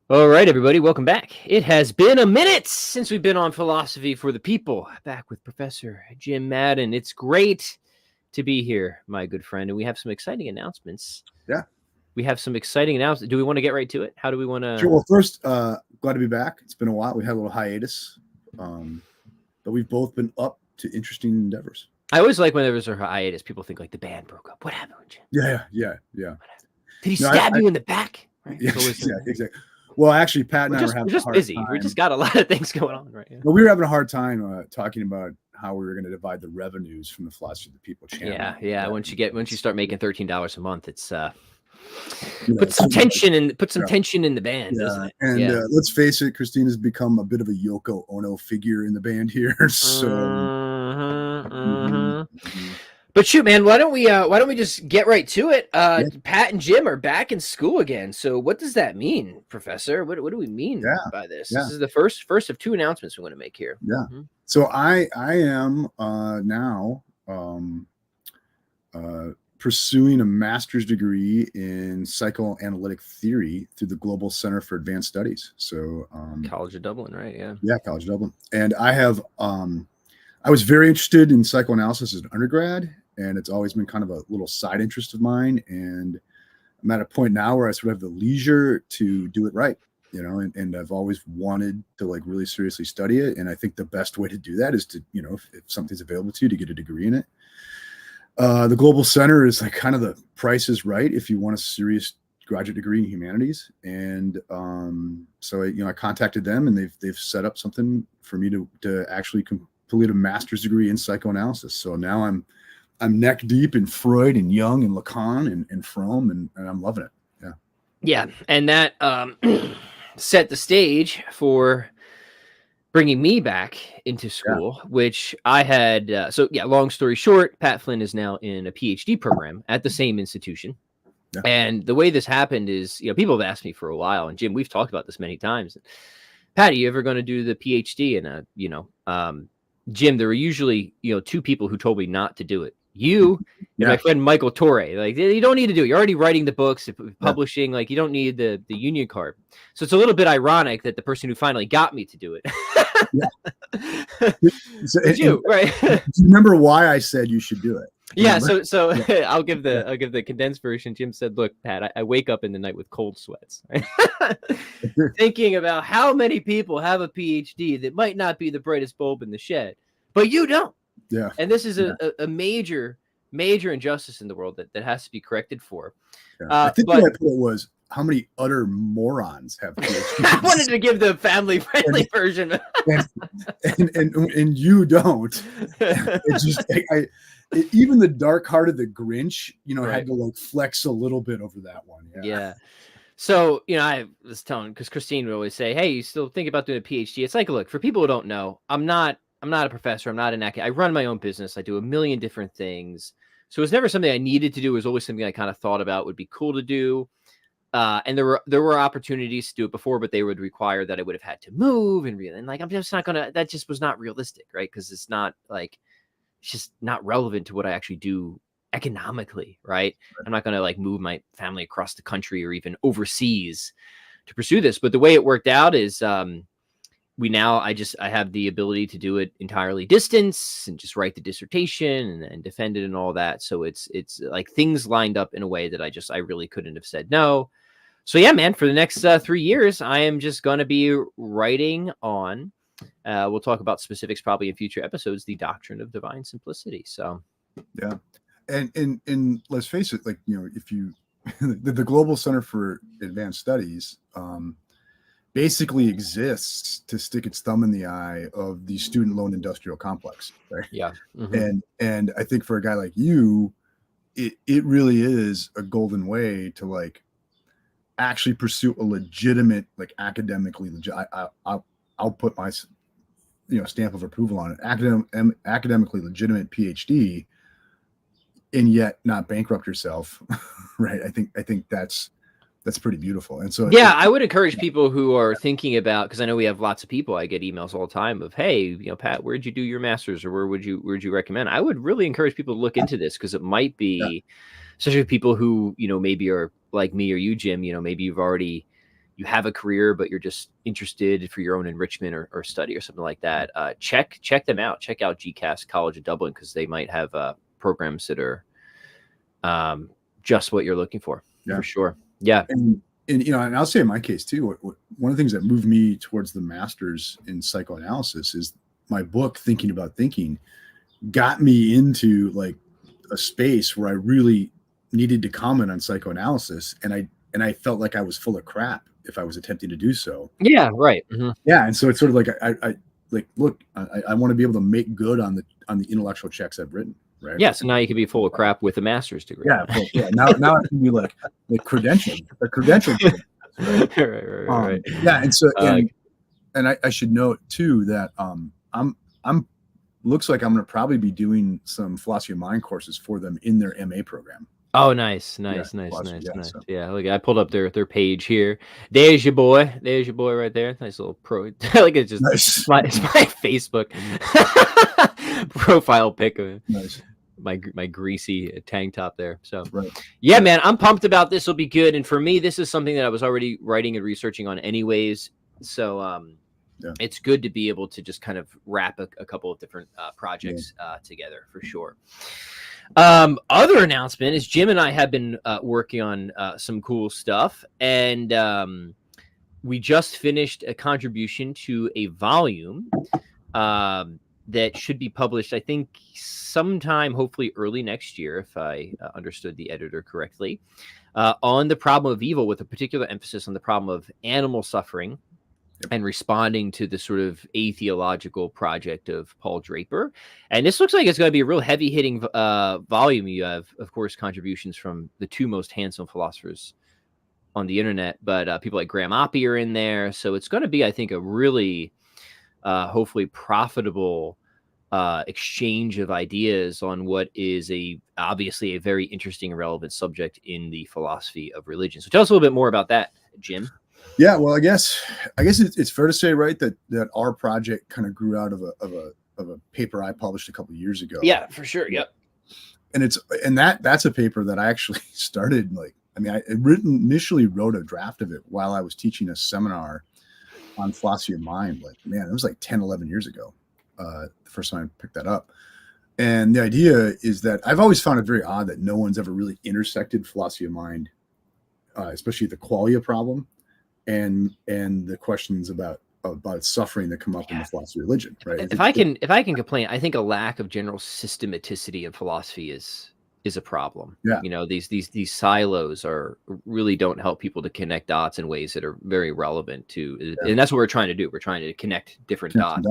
All right, everybody, welcome back. It has been a minute since we've been on Philosophy for the People, back with Professor Jim Madden. It's great to be here, my good friend, and we have some exciting announcements. Yeah. We have some exciting announcements. Do we want to get right to it? How do we want to? Sure. Well, first, glad to be back. It's been a while. We had a little hiatus, but we've both been up to interesting endeavors. I always like when there was a hiatus, people think like the band broke up. What happened, Jim? Yeah. Did he No, stab you in the back? Right? Yeah, exactly. Well, actually, Pat and I were having we're just a hard busy. time. We just got a lot of things going on, right? Yeah. Well, we were having a hard time talking about how we were going to divide the revenues from the Philosophy of the People channel. Yeah. Once you start making $13 a month, it's put some tension in the band, doesn't it? And let's face it, Christine has become a bit of a Yoko Ono figure in the band here. So, But shoot, man, why don't we just get right to it? Pat and Jim are back in school again. So what does that mean, Professor? What do we mean by this? Yeah. This is the first of two announcements we want to make here. Yeah. So I am now pursuing a master's degree in psychoanalytic theory through the Global Center for Advanced Studies. So College of Dublin, right? Yeah, College of Dublin. And I have I was very interested in psychoanalysis as an undergrad, and it's always been kind of a little side interest of mine. And I'm at a point now where I sort of have the leisure to do it right, and I've always wanted to like really seriously study it. And I think the best way to do that is to, if something's available to you, to get a degree in it. The Global Center is like kind of the price is right if you want a serious graduate degree in humanities. And so I contacted them, and they've set up something for me to actually complete a master's degree in psychoanalysis. So now I'm neck deep in Freud and Jung and Lacan and Fromm, and I'm loving it. Yeah, and that set the stage for bringing me back into school, which I had. Long story short, Pat Flynn is now in a PhD program at the same institution. Yeah. And the way this happened is, people have asked me for a while, and Jim, we've talked about this many times. Pat, are you ever going to do the PhD? And Jim, there were usually, two people who told me not to do it. You and my friend Michael Torre. Like, you don't need to do it. You're already writing the books, publishing. Like, you don't need the union card. So it's a little bit ironic that the person who finally got me to do it. Right? Do you remember why I said you should do it? Yeah. So I'll give the condensed version. Jim said, "Look, Pat, I wake up in the night with cold sweats, right? Thinking about how many people have a PhD that might not be the brightest bulb in the shed, but you don't." Yeah. And this is a major injustice in the world that has to be corrected for. Yeah. I think what I put was how many utter morons have PhDs. I wanted to give the family-friendly version. and you don't. It's just even the dark-hearted, the Grinch, had to like flex a little bit over that one. Yeah. So, I was telling, because Christine would always say, "Hey, you still think about doing a PhD?" It's like, look, for people who don't know, I'm not a professor. I'm not an academic. I run my own business. I do a million different things. So it was never something I needed to do. It was always something I kind of thought about would be cool to do. And there were opportunities to do it before, but they would require that I would have had to move and like, I'm just not gonna. That just was not realistic, right? Because it's just not relevant to what I actually do economically, right? I'm not gonna like move my family across the country or even overseas to pursue this. But the way it worked out is, I have the ability to do it entirely distance and just write the dissertation and defend it and all that. So it's like things lined up in a way that I really couldn't have said no. So yeah, man, for the next 3 years, I am just going to be writing on, we'll talk about specifics probably in future episodes, the doctrine of divine simplicity. So yeah. And let's face it, like, if you, the Global Center for Advanced Studies, basically exists to stick its thumb in the eye of the student loan industrial complex, right? Yeah. Mm-hmm. And I think for a guy like you, it really is a golden way to like actually pursue a legitimate, like academically legit. I'll put my stamp of approval on it. Academically legitimate PhD, and yet not bankrupt yourself, right? I think that's pretty beautiful. And so I would encourage people who are thinking about, because I know we have lots of people, I get emails all the time of, hey, Pat, where'd you do your master's, or where'd you recommend? I would really encourage people to look into this, because it might be, especially people who, maybe are like me or you, Jim, maybe you've already, you have a career, but you're just interested for your own enrichment or study or something like that, check them out. Check out GCAS College of Dublin, because they might have programs that are just what you're looking for sure. Yeah. And and I'll say in my case too, one of the things that moved me towards the master's in psychoanalysis is my book, Thinking About Thinking, got me into like a space where I really needed to comment on psychoanalysis, and I felt like I was full of crap if I was attempting to do so. Yeah, right. Mm-hmm. Yeah, and so it's sort of like I like, look, I want to be able to make good on the intellectual checks I've written. Right. Yeah, so now you can be full of crap with a master's degree. Yeah, now I can be like credentialed, a credentialed. Right. Yeah, and so and I should note too that I'm looks like I'm going to probably be doing some philosophy of mind courses for them in their MA program. Oh, nice. Yeah, so. Yeah, look, I pulled up their page here. There's your boy right there. Nice little pro. Like, it's just nice. It's my Facebook profile pic of my greasy tank top there. So yeah, man, I'm pumped about this. Will be good. And for me, this is something that I was already writing and researching on anyways. So it's good to be able to just kind of wrap a couple of different projects together for sure. Other announcement is Jim and I have been working on some cool stuff, and we just finished a contribution to a volume that should be published, I think, sometime, hopefully early next year, if I understood the editor correctly, on the problem of evil, with a particular emphasis on the problem of animal suffering and responding to the sort of atheological project of Paul Draper. And this looks like it's going to be a real heavy-hitting volume. You have, of course, contributions from the two most handsome philosophers on the internet, but people like Graham Oppie are in there. So it's going to be, I think, a really, hopefully profitable exchange of ideas on what is obviously a very interesting and relevant subject in the philosophy of religion. So tell us a little bit more about that, Jim. Yeah, well, I guess it's fair to say, right, that our project kind of grew out of a paper I published a couple of years ago. Yeah, for sure. Yep. And that's a paper that I actually started, like, I mean, I initially wrote a draft of it while I was teaching a seminar on philosophy of mind. Like, man, it was like 10, 11 years ago. The first time I picked that up. And the idea is that I've always found it very odd that no one's ever really intersected philosophy of mind, especially the qualia problem and the questions about suffering that come up in the philosophy of religion, right? If I can complain, I think a lack of general systematicity in philosophy is a problem. Yeah. You know, these silos really don't help people to connect dots in ways that are very relevant to, and that's what we're trying to do. We're trying to connect different dots.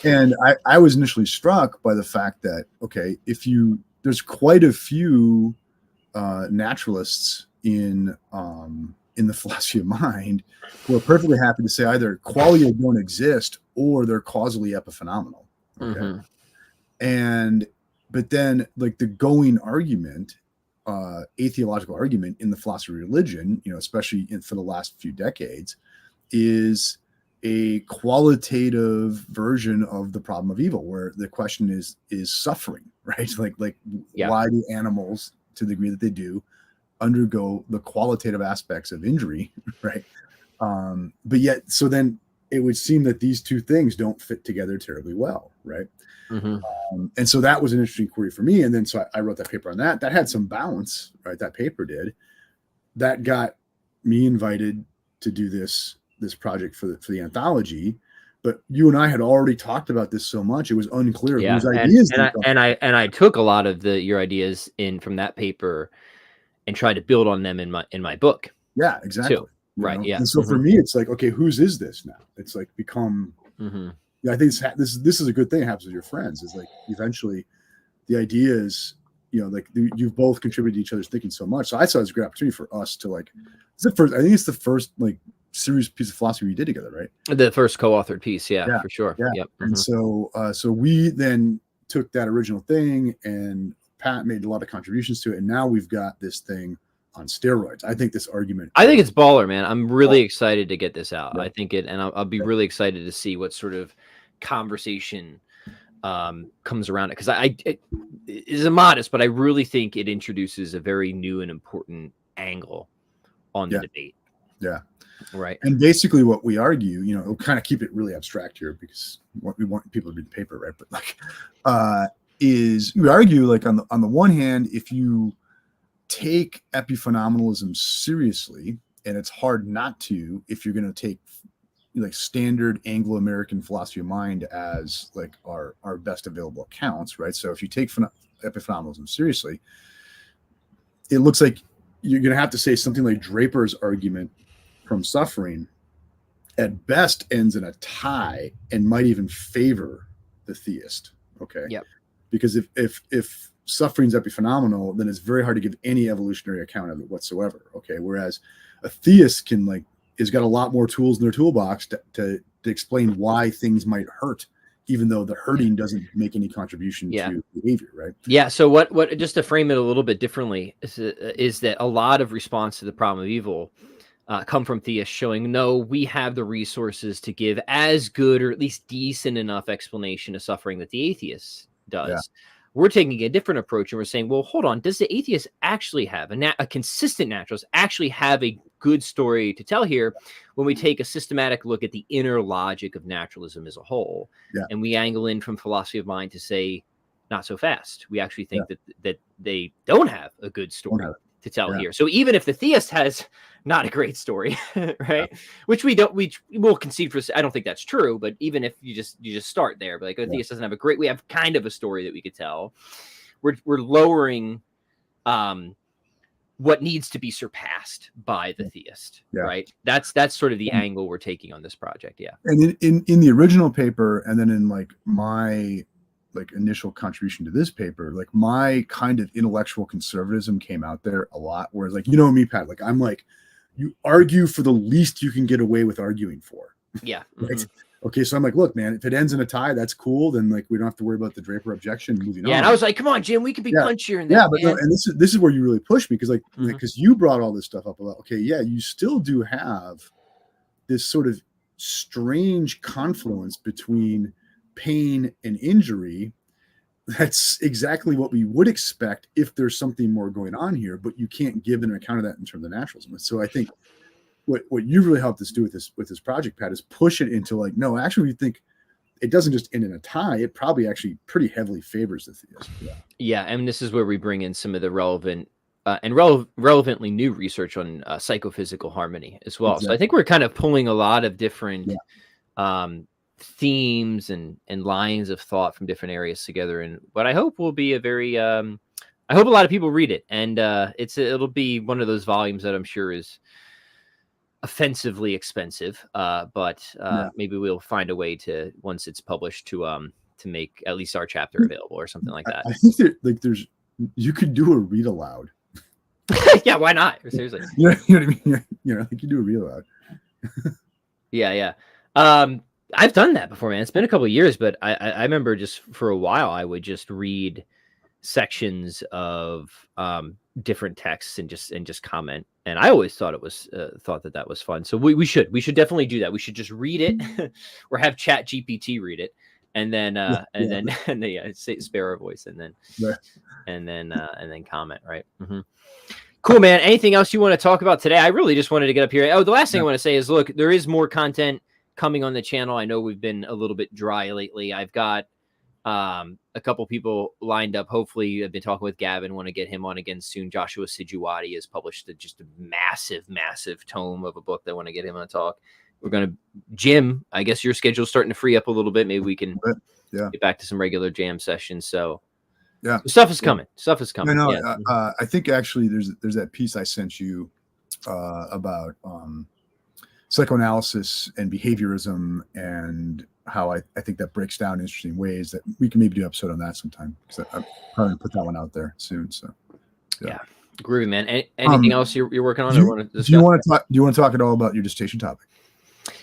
And I was initially struck by the fact that, okay, there's quite a few naturalists in the philosophy of mind who are perfectly happy to say either qualia don't exist or they're causally epiphenomenal. Okay. But then, like, the going argument, atheological argument in the philosophy of religion, you know, especially for the last few decades, is a qualitative version of the problem of evil, where the question is suffering, right? Like why do animals, to the degree that they do, undergo the qualitative aspects of injury, right? But yet, so then it would seem that these two things don't fit together terribly well, right? Mm-hmm. And so that was an interesting query for me. And then so I wrote that paper on that. That had some balance, right? That paper did. That got me invited to do this project for the anthology. But you and I had already talked about this so much, it was unclear whose ideas. And I took a lot of your ideas from that paper and tried to build on them in my book. Yeah, exactly. Too. Right. Yeah. And so for me, it's like, okay, whose is this now? It's like become. Mm-hmm. Yeah, I think this is a good thing that happens with your friends. Is like eventually, the idea is, you know, like you've both contributed to each other's thinking so much. So I saw it as a great opportunity for us to, like, I think it's the first like serious piece of philosophy we did together, right? The first co-authored piece, yeah, for sure. Yeah. Yep. And so we then took that original thing, and Pat made a lot of contributions to it, and now we've got this thing on steroids. I think this argument. I think it's baller, man. I'm really excited to get this out. Yeah. I think and I'll be really excited to see what sort of conversation comes around it, because it is modest, but I really think it introduces a very new and important angle on the debate. Yeah. Right. And basically what we argue, we'll kind of keep it really abstract here because we want people to read the paper, right? But is we argue like on the one hand, if you take epiphenomenalism seriously, and it's hard not to if you're going to take like standard Anglo-American philosophy of mind as like our best available accounts, right? So if you take epiphenomenalism seriously, it looks like you're going to have to say something like Draper's argument from suffering at best ends in a tie and might even favor the theist. Okay. Yep. Because if suffering's epiphenomenal, then it's very hard to give any evolutionary account of it whatsoever. Okay. Whereas a theist has got a lot more tools in their toolbox to explain why things might hurt, even though the hurting doesn't make any contribution to behavior, right? Yeah. So what just to frame it a little bit differently is that a lot of response to the problem of evil come from theists showing, no, we have the resources to give as good or at least decent enough explanation of suffering that the atheist does. Yeah. We're taking a different approach and we're saying, well, hold on, does the atheist actually have a consistent naturalist actually have a good story to tell here when we take a systematic look at the inner logic of naturalism as a whole? Yeah. And we angle in from philosophy of mind to say, not so fast. We actually think that they don't have a good story to tell here. So even if the theist has not a great story, right? Which we will concede for, I don't think that's true, but even if you just start there, but like the theist doesn't have we have kind of a story that we could tell. We're lowering what needs to be surpassed by the theist, right? That's sort of the angle we're taking on this project. Yeah. And in the original paper, and then in like my initial contribution to this paper, like my kind of intellectual conservatism came out there a lot. Whereas like, me, Pat, like I'm like, you argue for the least you can get away with arguing for. Yeah. Right? Mm-hmm. Okay. So I'm like, look, man, if it ends in a tie, that's cool. Then like, we don't have to worry about the Draper objection moving on. Yeah. And I was like, come on, Jim, we can be punchier in that. Yeah. But no, and this is where you really push me. Cause like, because you brought all this stuff up about, okay, yeah, you still do have this sort of strange confluence between pain and injury. That's exactly what we would expect if there's something more going on here, but you can't give an account of that in terms of naturalism. So I think what you really helped us do with this project, Pat, is push it into like, no, actually we think it doesn't just end in a tie. It probably actually pretty heavily favors the theist. Yeah. And this is where we bring in some of the relevant and relevantly new research on psychophysical harmony as well. Exactly. So I think we're kind of pulling a lot of different themes and lines of thought from different areas together, and what I hope will be a very I hope a lot of people read it, and it'll be one of those volumes that I'm sure is offensively expensive, but maybe we'll find a way to, once it's published, to make at least our chapter available or something like that. I think you could do a read aloud. Yeah, why not? Seriously. You know what I mean? I think you do a read aloud. Yeah. I've done that before, man. It's been a couple of years, but I remember just for a while, I would just read sections of different texts and just comment. And I always thought thought that was fun. So we should definitely do that. We should just read it or have Chat GPT read it. And then spare our voice and then comment. Right. Mm-hmm. Cool, man. Anything else you want to talk about today? I really just wanted to get up here. Oh, the last thing I want to say is, look, there is more content coming on the channel. I know we've been a little bit dry lately. I've got a couple people lined up. Hopefully I've been talking with Gavin, want to get him on again soon. Joshua Sijuwati has published just a massive tome of a book that I want to get him on to talk. We're going to Jim, I guess your schedule's starting to free up a little bit. Maybe we can get back to some regular jam sessions. So stuff is coming. I know. I think actually there's that piece I sent you about psychoanalysis and behaviorism, and how I think that breaks down in interesting ways that we can maybe do an episode on that sometime, because I'm probably gonna put that one out there soon. So yeah. Groovy, man. Anything else you're working on? Do you want to talk at all about your dissertation topic?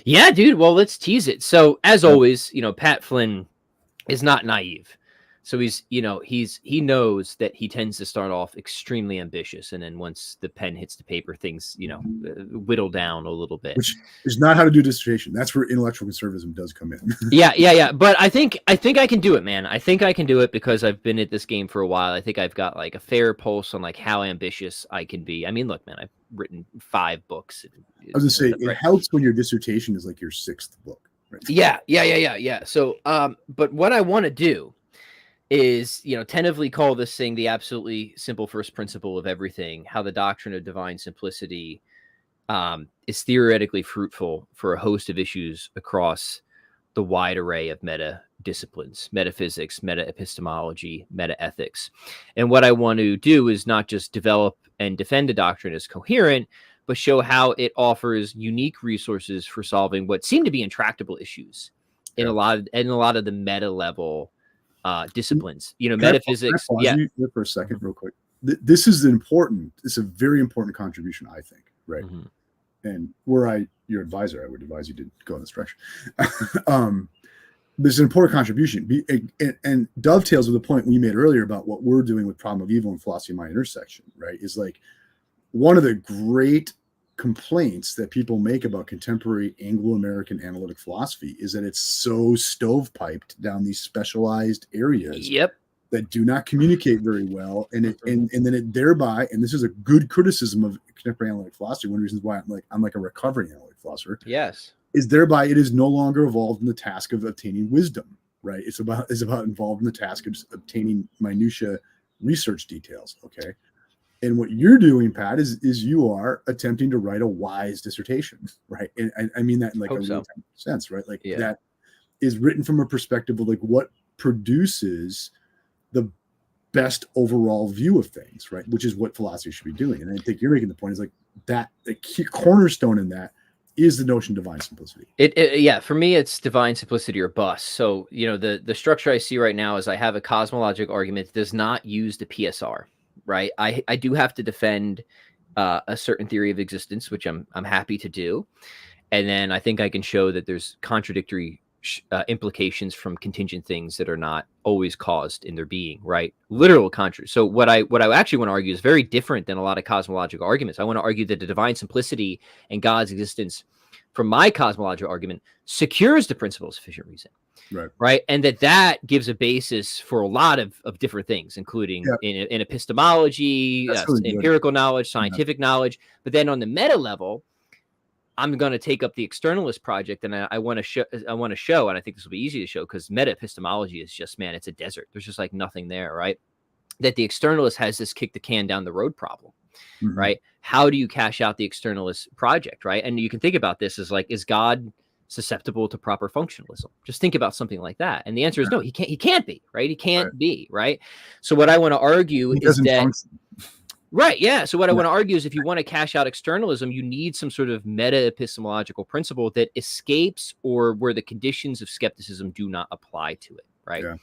Yeah, dude. Well, let's tease it. So as always, Pat Flynn is not naive. So he knows that he tends to start off extremely ambitious, and then once the pen hits the paper, things whittle down a little bit. Which is not how to do dissertation. That's where intellectual conservatism does come in. Yeah. But I think I can do it, man. I think I can do it because I've been at this game for a while. I think I've got like a fair pulse on like how ambitious I can be. I mean, look, man, written 5 books. I was gonna say it helps when your dissertation is like your 6th book. Right? Yeah. So, but what I want to do is, tentatively call this thing the absolutely simple first principle of everything, how the doctrine of divine simplicity is theoretically fruitful for a host of issues across the wide array of meta disciplines, metaphysics, meta epistemology, meta ethics. And what I want to do is not just develop and defend a doctrine as coherent, but show how it offers unique resources for solving what seem to be intractable issues in a lot of the meta level disciplines. Metaphysics. Can I pause you for a second, real quick? This is a very important contribution, I think. Right. Mm-hmm. And were your advisor, I would advise you to go in this direction. This is an important contribution and dovetails with the point we made earlier about what we're doing with Problem of Evil and Philosophy of Mind intersection, right? Is like one of the great complaints that people make about contemporary Anglo-American analytic philosophy is that it's so stovepiped down these specialized areas. Yep. That do not communicate very well, and then it thereby, and this is a good criticism of contemporary analytic philosophy. One of the reasons why I'm like a recovering analytic philosopher. Yes, is thereby it is no longer involved in the task of obtaining wisdom. Right? It's about involved in the task of obtaining minutia research details. Okay, and what you're doing, Pat, is you are attempting to write a wise dissertation, right? And I mean that in like real sense, right? Like that is written from a perspective of like what produces the best overall view of things, right? Which is what philosophy should be doing. And I think you're making the point is like that the key cornerstone in that is the notion of divine simplicity. For me, it's divine simplicity or bust. So, the structure I see right now is I have a cosmological argument that does not use the PSR, right? I do have to defend a certain theory of existence, which I'm happy to do. And then I think I can show that there's contradictory implications from contingent things that are not always caused in their being, right? Literal contrary. So what I actually want to argue is very different than a lot of cosmological arguments. I want to argue that the divine simplicity and God's existence, from my cosmological argument, secures the principle of sufficient reason, right? And that gives a basis for a lot of different things, including in epistemology, empirical knowledge, scientific knowledge. But then on the meta level, I'm going to take up the externalist project, and I want to show, and I think this will be easy to show because meta epistemology is just, man, it's a desert. There's just like nothing there, right? That the externalist has this kick the can down the road problem, right? How do you cash out the externalist project, right? And you can think about this as like, is God susceptible to proper functionalism? Just think about something like that. And the answer is no, he can't be, right? He can't be, right? So what I want to argue is that function. Right. Yeah. So what I want to argue is if you want to cash out externalism, you need some sort of meta epistemological principle that escapes or where the conditions of skepticism do not apply to it. Right. Yeah.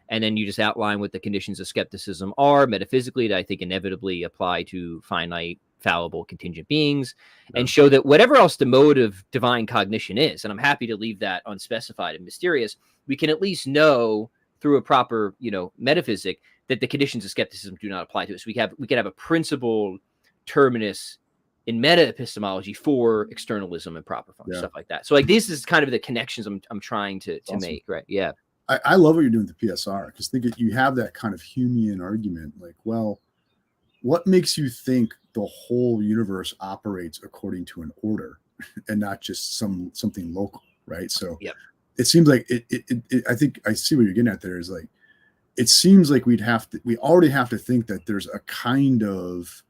And then you just outline what the conditions of skepticism are metaphysically that I think inevitably apply to finite, fallible, contingent beings, and show that whatever else the mode of divine cognition is, and I'm happy to leave that unspecified and mysterious, we can at least know through a proper, metaphysic that the conditions of skepticism do not apply to us. We can have a principled terminus in meta epistemology for externalism and proper function, stuff like that. So like this is kind of the connections I'm trying to make, right? Yeah. I love what you're doing with the PSR because you have that kind of Humean argument, like, well, what makes you think the whole universe operates according to an order and not just something local, right? So it seems like I think I see what you're getting at there is like, it seems like we already have to think that there's a kind of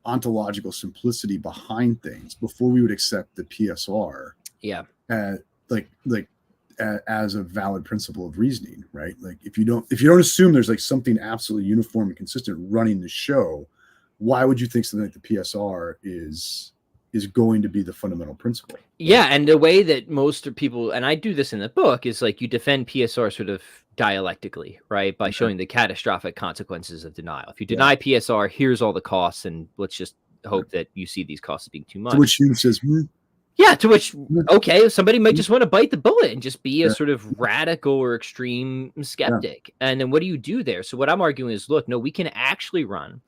ontological simplicity behind things before we would accept the PSR. Yeah. As a valid principle of reasoning, right? Like if you don't assume there's like something absolutely uniform and consistent running the show, why would you think something like the PSR is going to be the fundamental principle? Yeah, and the way that most people, and I do this in the book, is like you defend PSR sort of dialectically, right? By showing the catastrophic consequences of denial. If you deny PSR, here's all the costs, and let's just hope that you see these costs as being too much. To which Hume says, yeah, to which, okay, somebody might just want to bite the bullet and just be a sort of radical or extreme skeptic. And then what do you do there? So what I'm arguing is, look, no, we can actually run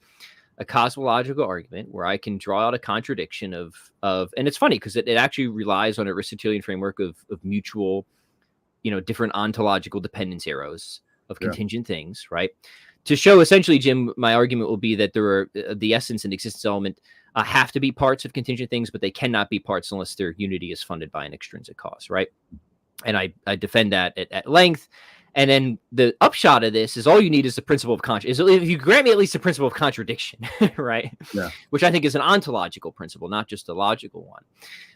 a cosmological argument where I can draw out a contradiction of and it's funny because it actually relies on an Aristotelian framework of mutual, different ontological dependence arrows of contingent things, right? To show essentially, Jim, my argument will be that there are the essence and existence element have to be parts of contingent things, but they cannot be parts unless their unity is funded by an extrinsic cause, right? And I defend that at length. And then the upshot of this is all you need is the principle of if you grant me at least the principle of contradiction, right? Yeah. Which I think is an ontological principle, not just a logical one,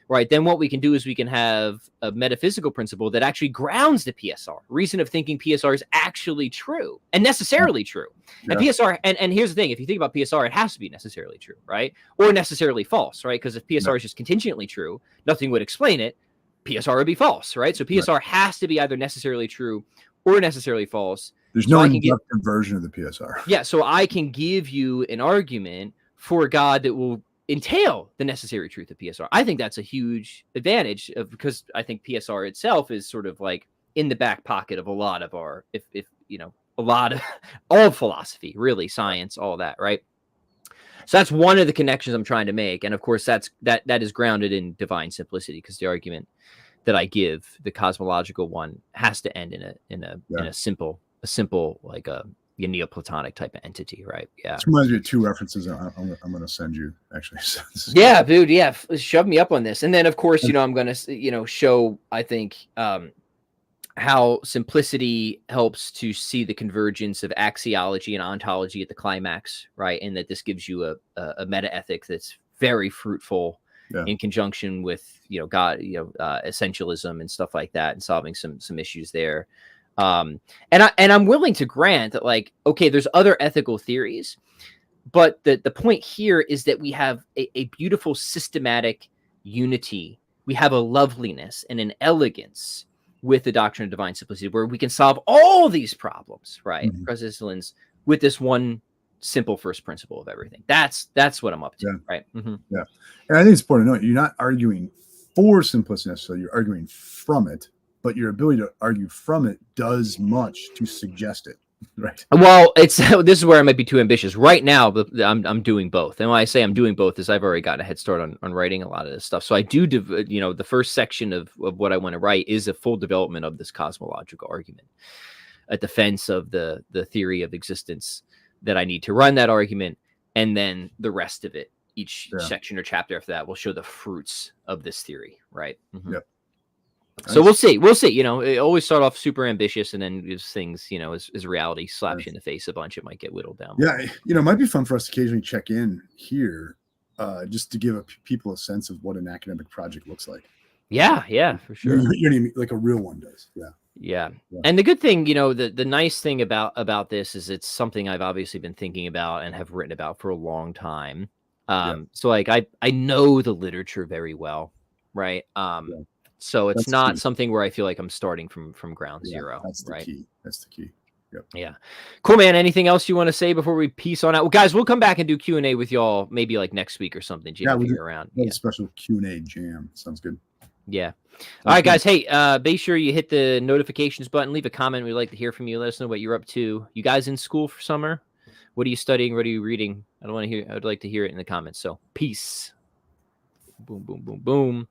right? Then what we can do is we can have a metaphysical principle that actually grounds the PSR. Reason of thinking PSR is actually true and necessarily true. And PSR, and here's the thing, if you think about PSR, it has to be necessarily true, right? Or necessarily false, right? Because if PSR is just contingently true, nothing would explain it. PSR would be false, right? So PSR has to be either necessarily true or necessarily false. There's no inductive version of the PSR. Yeah, so I can give you an argument for God that will entail the necessary truth of PSR. I think that's a huge advantage because I think PSR itself is sort of like in the back pocket of a lot of our, if you know, a lot of all philosophy, really, science, all that, right? So that's one of the connections I'm trying to make, and of course that is grounded in divine simplicity, because the argument that I give, the cosmological one, has to end in a simple like a Neoplatonic type of entity, right? Yeah. This reminds me of 2 references I'm going to send you, actually. Yeah, dude. Yeah, shove me up on this, and then of course, you know, I'm going to, you know, show, I think, how simplicity helps to see the convergence of axiology and ontology at the climax, right? And that this gives you a meta ethic that's very fruitful in conjunction with, you know, God, you know, essentialism and stuff like that, and solving some issues there. And I'm willing to grant that, like, okay, there's other ethical theories, but the point here is that we have a beautiful systematic unity. We have a loveliness and an elegance with the doctrine of divine simplicity, where we can solve all these problems, right? Resistance with this one simple first principle of everything. That's what I'm up to, right? Yeah, and I think it's important to note you're not arguing for simplicity necessarily; you're arguing from it. But your ability to argue from it does much to suggest it, right? Well, this is where I might be too ambitious. Right now, I'm doing both. And when I say I'm doing both, is I've already gotten a head start on writing a lot of this stuff. So I do, you know, the first section of what I want to write is a full development of this cosmological argument, a defense of the theory of existence that I need to run that argument, and then the rest of it, each section or chapter after that, will show the fruits of this theory, right? Yep. So we'll see. You know, it always start off super ambitious, and then as things, you know, as reality slaps you in the face a bunch, it might get whittled down. Yeah, you know, it might be fun for us to occasionally check in here, just to give people a sense of what an academic project looks like. Yeah, for sure. You know, like a real one does. Yeah. And the good thing, you know, the nice thing about this is it's something I've obviously been thinking about and have written about for a long time. So like I know the literature very well, right? So it's not something where I feel like I'm starting from ground zero. That's the key. That's the key. Yep. Yeah. Cool, man. Anything else you want to say before we peace on out? Well, guys, we'll come back and do Q&A with y'all maybe like next week or something. We'll do around. A special Q&A jam. Sounds good. Yeah. All right, guys. Hey, be sure you hit the notifications button. Leave a comment. We'd like to hear from you. Let us know what you're up to. You guys in school for summer? What are you studying? What are you reading? I would like to hear it in the comments. So peace. Boom, boom, boom, boom.